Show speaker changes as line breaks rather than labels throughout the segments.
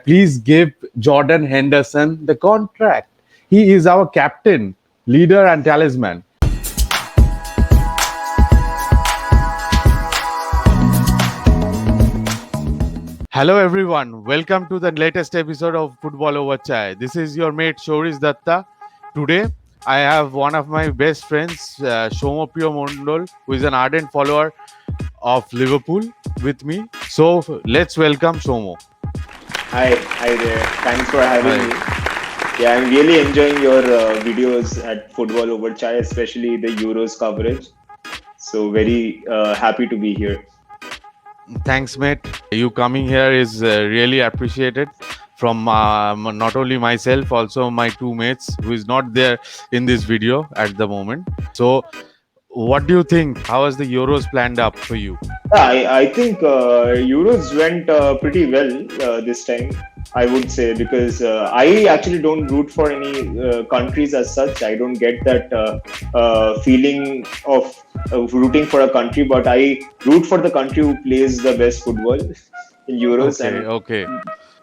Please give Jordan Henderson the contract. He is our captain, leader, and talisman. Hello, everyone. Welcome to the latest episode of Football Over Chai. This is your mate Shoris Datta. Today, I have one of my best friends, Soumya Mondol, who is an ardent follower of Liverpool, with me. So, let's welcome Soumya.
Hi there. Thanks for having
Hi.
me. Yeah, I'm really enjoying your videos at Football Over Chai, especially the Euros coverage. So very happy to be here.
Thanks, mate. You coming here is really appreciated from not only myself, also my two mates who is not there in this video at the moment. So, what do you think? How has the Euros planned up for you?
I think Euros went pretty well this time, I would say, because I actually don't root for any countries as such. I don't get that feeling of rooting for a country, but I root for the country who plays the best football in Euros.
Okay.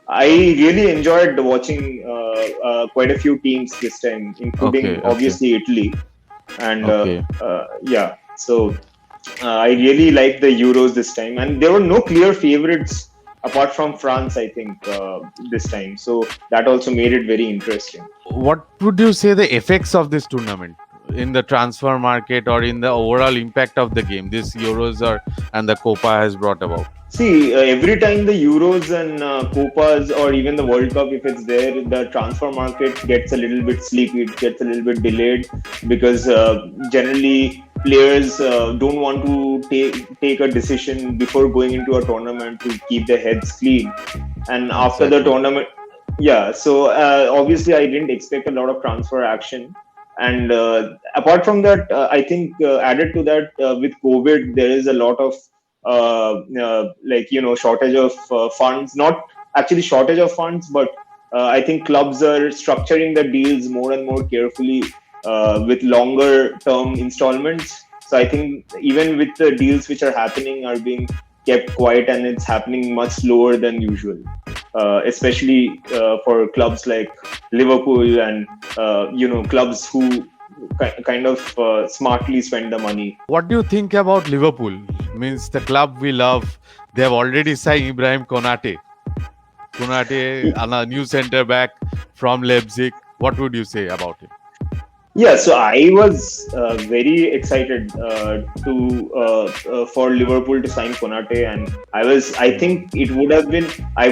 I really enjoyed watching quite a few teams this time, including obviously Italy. And yeah, so I really liked the Euros this time, and there were no clear favorites apart from France, I think, this time. So that also made it very interesting.
What would you say the effects of this tournament in the transfer market or in the overall impact of the game this Euros and the Copa has brought about?
See, every time the Euros and Copas or even the World Cup, if it's there, the transfer market gets a little bit sleepy, it gets a little bit delayed because generally players don't want to take a decision before going into a tournament to keep their heads clean. And after the tournament, so obviously I didn't expect a lot of transfer action. And apart from that, I think added to that, with COVID, there is a lot of shortage of funds, not actually shortage of funds, but I think clubs are structuring the deals more and more carefully with longer term installments. So I think even with the deals which are happening are being kept quiet, and it's happening much slower than usual, especially for clubs like Liverpool and clubs who kind of smartly spend the money.
What do you think about Liverpool? Means the club we love. They have already signed Ibrahim Konate, a new centre back from Leipzig. What would you say about it?
Yeah, so I was very excited for Liverpool to sign Konate, and I think it would have been. I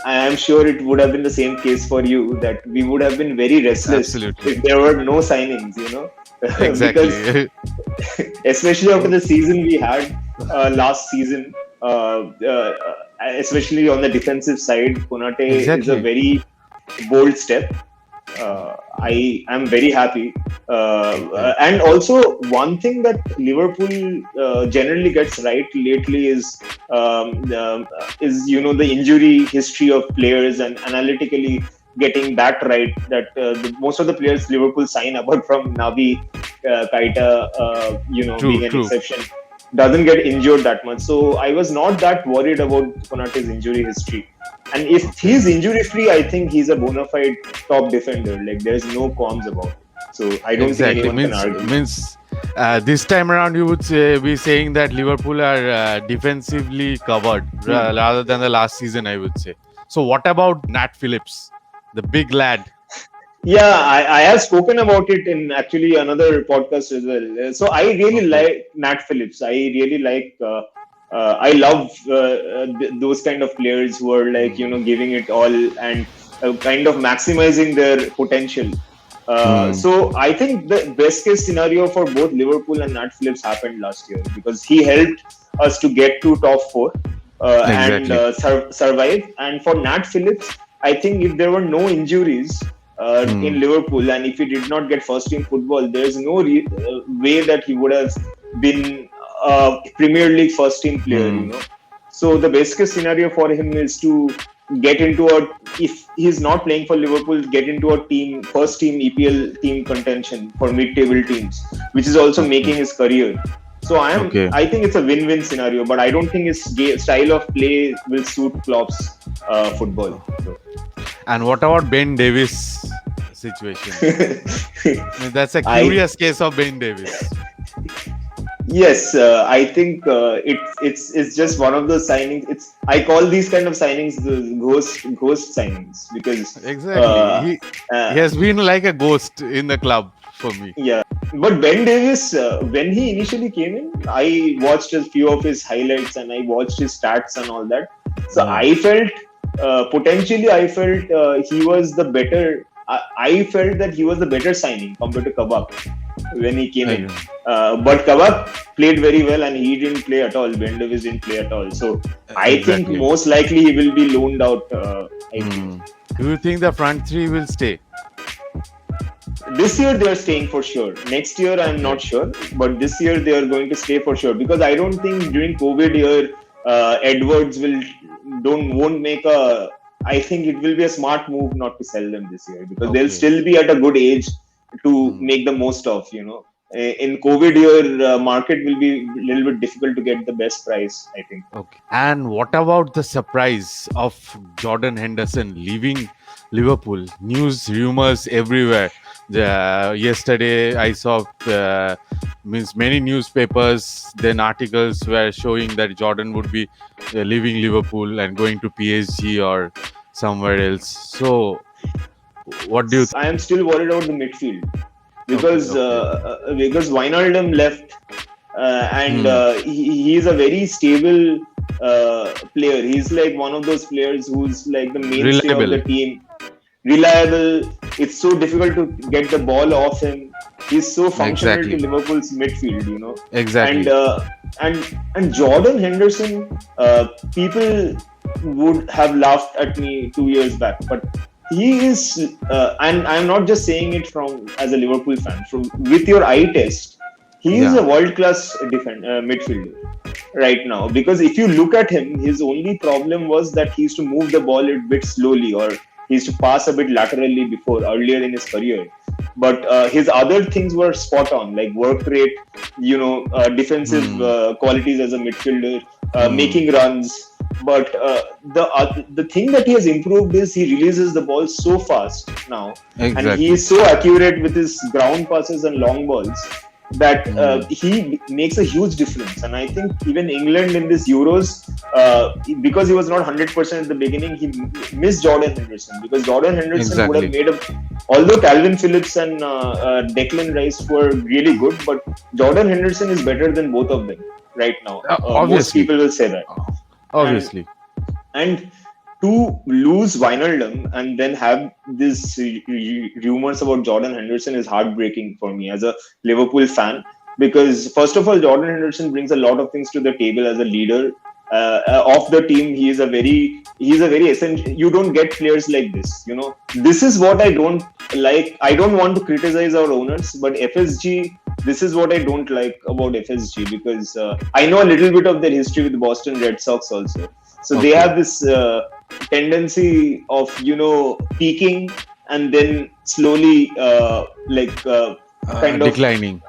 am sure it would have been the same case for you, that we would have been very restless if there were no signings.
Exactly.
Because especially after the season we had last season, especially on the defensive side, Konate is a very bold step. I am very happy, and also one thing that Liverpool generally gets right lately is the injury history of players, and analytically getting that right. That most of the players Liverpool sign, apart from Naby Keita, being an exception, doesn't get injured that much. So I was not that worried about Konate's injury history. And if he's injury free, I think he's a bona fide top defender. Like, there's no qualms about it. So I don't think anyone can argue.
This time around, you would be saying that Liverpool are defensively covered rather than the last season, I would say. So what about Nat Phillips, the big lad?
Yeah, I have spoken about it in actually another podcast as well. So I really like Nat Phillips. I really like. I love those kind of players who are like giving it all and kind of maximizing their potential. So I think the best case scenario for both Liverpool and Nat Phillips happened last year, because he helped us to get to top four and survive. And for Nat Phillips, I think if there were no injuries in Liverpool, and if he did not get first team football, there's no way that he would have been Premier League first team player. So the best case scenario for him is to get into if he's not playing for Liverpool, get into a first team EPL team contention for mid-table teams, which is also making his career. So
Okay.
I think it's a win-win scenario, but I don't think his style of play will suit Klopp's football. So.
And what about Ben Davies situation? I mean, that's a
I
curious case of Ben Davies.
Yes, I think it's just one of those signings. I call these kind of signings the ghost signings because
Exactly. He
uh,
has been like a ghost in the club for me.
yeah. But Ben Davis, when he initially came in, I watched a few of his highlights and I watched his stats and all that. So
Mm.
I felt I felt he was the better. I felt that he was the better signing compared to Kabak when he came in.
I-
But Kabak played very well and he didn't play at all. Ben Davis didn't play at all. So I think
exactly.
most likely he will be loaned out. I think.
Mm. Do you think the front three will stay?
This year they are staying for sure. Next year I'm
Okay.
not sure, but this year they are going to stay for sure because I don't think during COVID year Edwards won't make a. I think it will be a smart move not to sell them this year because they'll
Okay.
still be at a good age to
Mm.
make the most of. In COVID year market will be a little bit difficult to get the best price. I think.
Okay. And what about the surprise of Jordan Henderson leaving Liverpool? News, rumors everywhere. Yesterday, I saw means many newspapers, then articles were showing that Jordan would be leaving Liverpool and going to PSG or somewhere else. So, what do you think?
I am still worried about the midfield
Okay, okay.
because Wijnaldum left and
Hmm.
he is a very stable player. He's like one of those players who's like the mainstay of the
Reliable.
team, reliable. It's so difficult to get the ball off him. He's so functional to
Exactly.
Liverpool's midfield. And
Exactly.
and Jordan Henderson, people would have laughed at me 2 years back, but he is, and I'm not just saying it from as a Liverpool fan. From with your eye test, he is a
Yeah.
world class midfielder right now. Because if you look at him, his only problem was that he used to move the ball a bit slowly, or he used to pass a bit laterally before earlier in his career. But his other things were spot on, like work rate, defensive
Hmm.
qualities as a midfielder,
Hmm.
making runs. But the thing that he has improved is he releases the ball so fast now, and he
Exactly.
is so accurate with his ground passes and long balls that
Hmm.
he makes a huge difference. And I think even England in this Euros, because he was not 100% at the beginning, he missed Jordan Henderson, because Jordan Henderson would have
Exactly.
made a. Although Calvin Phillips and Declan Rice were really good, but Jordan Henderson is better than both of them right now. Most
Obviously.
people will say that. And
Obviously.
and to lose Wijnaldum and then have this rumors about Jordan Henderson is heartbreaking for me as a Liverpool fan, because first of all, Jordan Henderson brings a lot of things to the table as a leader of the team. He's a very essential. You don't get players like this. This is what I don't like. I don't want to criticize our owners, but FSG. This is what I don't like about FSG, because I know a little bit of their history with the Boston Red Sox also. So they
Okay.
have this tendency of peaking and then slowly kind of
Declining.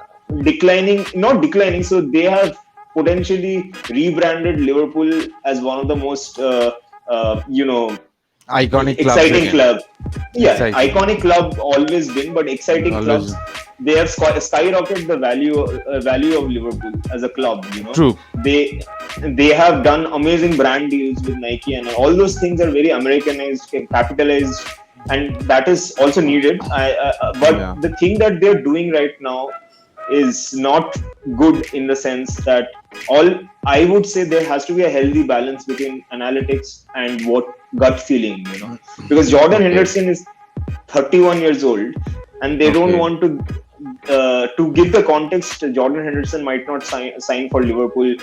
not declining. So they have potentially rebranded Liverpool as one of the most
Iconic clubs
exciting
again.
club. Yeah,
Exciting.
iconic club always been, but exciting
Always.
clubs. They have skyrocketed the value of Liverpool as a club.
True.
They they have done amazing brand deals with Nike, and all those things are very Americanized, capitalized, and that is also needed. But
Yeah.
the thing that they're doing right now is not good, in the sense that all I would say there has to be a healthy balance between analytics and what gut feeling, because Jordan
Okay.
Henderson is 31 years old, and they don't
Okay.
want to give the context. Jordan Henderson might not sign for Liverpool.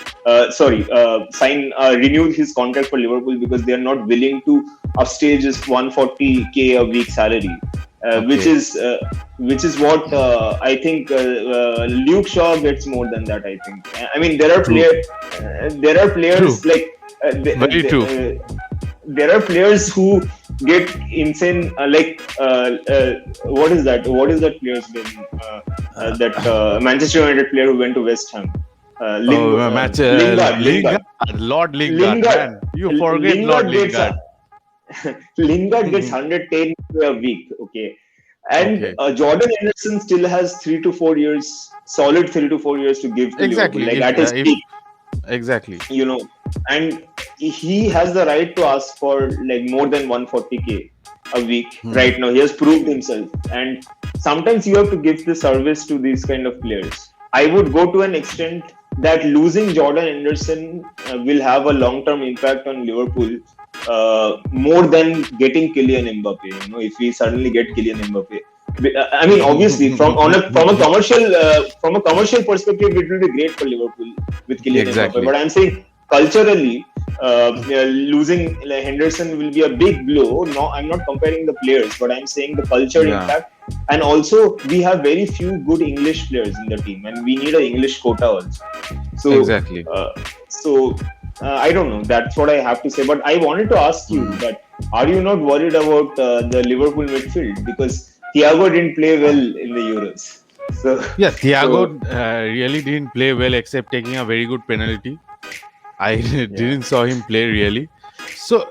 Renew his contract for Liverpool because they are not willing to upstage his 140K a week salary, which
Okay.
is what I think Luke Shaw gets more than that. I think. I mean,
True.
there are
True.
players like
Very true.
there are players who get insane. What is that? What is that player's name? That Manchester United player who went to West Ham. Lingard.
Lingard, Lord Lingard,
Lingard.
man. You forget Lord
Lingard gets
Lingard.
Lingard gets 110 a week. Okay, and
Okay,
Jordan Henderson still has 3 to 4 years, solid 3 to 4 years to give to Liverpool,
exactly.
like
If
at his
if
peak,
exactly,
you know, and he has the right to ask for like more than 140K a week
hmm.
right now. He has proved himself, and sometimes you have to give the service to these kind of players. I would go to an extent that losing Jordan Henderson will have a long-term impact on Liverpool more than getting Kylian Mbappe. You know, if we suddenly get Kylian Mbappe, I mean, obviously, from a commercial perspective, it will be great for Liverpool with Kylian Mbappe.
Exactly.
But I'm saying culturally, losing Henderson will be a big blow. No, I'm not comparing the players, but I'm saying the culture
Yeah,
impact. And also, we have very few good English players in the team, and we need an English quota also. So,
exactly.
I don't know. That's what I have to say. But I wanted to ask you
Hmm.
that: are you not worried about the Liverpool midfield, because Thiago didn't play well in the Euros? So,
Yeah, Thiago
so
really didn't play well except taking a very good penalty. I
yeah,
didn't saw him play really. So,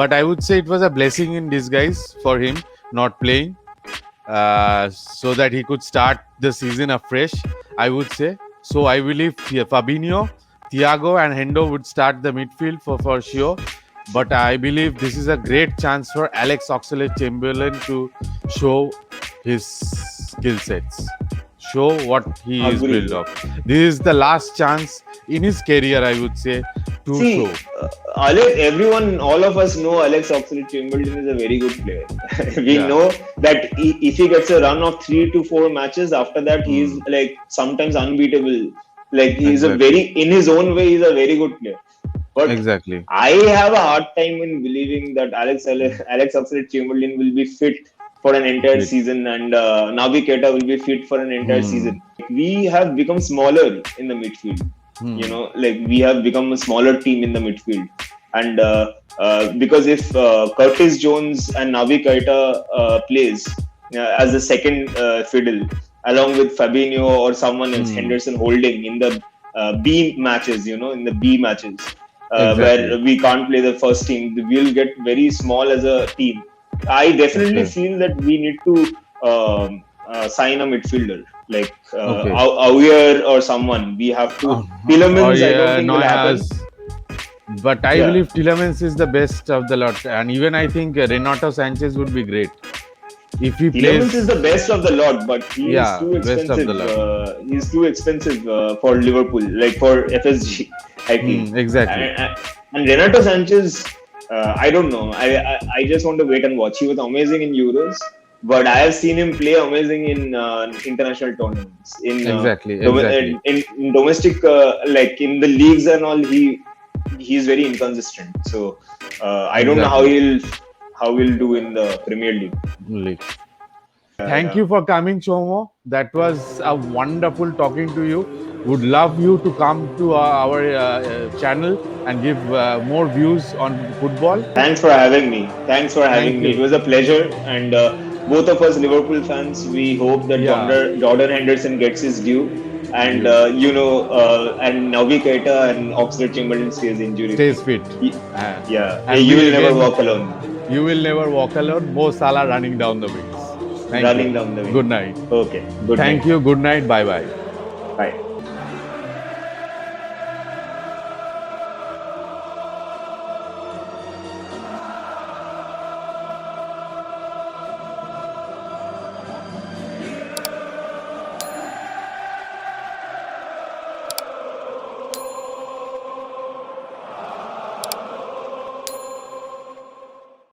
but I would say it was a blessing in disguise for him not playing, so that he could start the season afresh. I would say so. I believe Fabinho, Thiago, and Hendo would start the midfield for sure. But I believe this is a great chance for Alex Oxlade-Chamberlain to show his skill sets, show what he is built
agree.
of. This is the last chance in his career, I would say, to show.
See, Alex, everyone, all of us know Alex Oxlade-Chamberlain is a very good player. We
Yeah.
know that if he gets a run of 3 to 4 matches, after that he is
Hmm.
like sometimes unbeatable. Like he's a
Exactly.
very, in his own way, he's a very good player. But
Exactly.
I have a hard time in believing that Alex Oxlade-Chamberlain will be fit for an entire
Great.
season, and Naby Keita will be fit for an entire
Hmm.
season. We have become smaller in the midfield.
Hmm.
Like we have become a smaller team in the midfield, and because if Curtis Jones and Naby Keita plays as the second fiddle, along with Fabinho or someone else,
Hmm.
Henderson holding in the B matches, in the B matches,
Exactly.
where we can't play the first team, we'll get very small as a team. I definitely
Okay.
feel that we need to sign a midfielder like
Okay.
Auer or someone. We have to.
Or
Tillemans, I don't
yeah,
think will happen.
Neuer's. But I
Yeah,
believe Tillemans is the best of the lot, and even I think Renato Sanchez would be great if he
Tillemans is
plays.
the best of the lot, but he is
Yeah,
too
best of the
expensive.
lot.
He's too expensive for Liverpool, like for FSG, I feel.
Exactly.
And Renato Sanchez, I don't know. I just want to wait and watch. He was amazing in Euros, but I have seen him play amazing in international tournaments.
Exactly. Exactly.
In domestic, like in the leagues and all, he's very inconsistent. So I don't know
Exactly.
how he'll do in the Premier League.
League.
Yeah,
Thank
yeah.
you for coming, Chomo. That was a wonderful talking to you. Would love you to come to our channel and give more views on football.
Thanks for having me. Thanks for
Thank
having me. It
you.
was a pleasure. And both of us Liverpool fans, we hope that
Yeah,
Jordan Henderson gets his due. And,
you
and Naby Keita and Oxlade-Chamberlain stays injury
stays
free.
fit. Uh,
Yeah,
and
you
we
will never
again,
walk alone.
you will never walk alone. Mo Salah running down the wings. Thank you.
Running down the
Good
wing.
night.
Okay, good
Thank
night.
you. Good night. Bye bye.
Bye.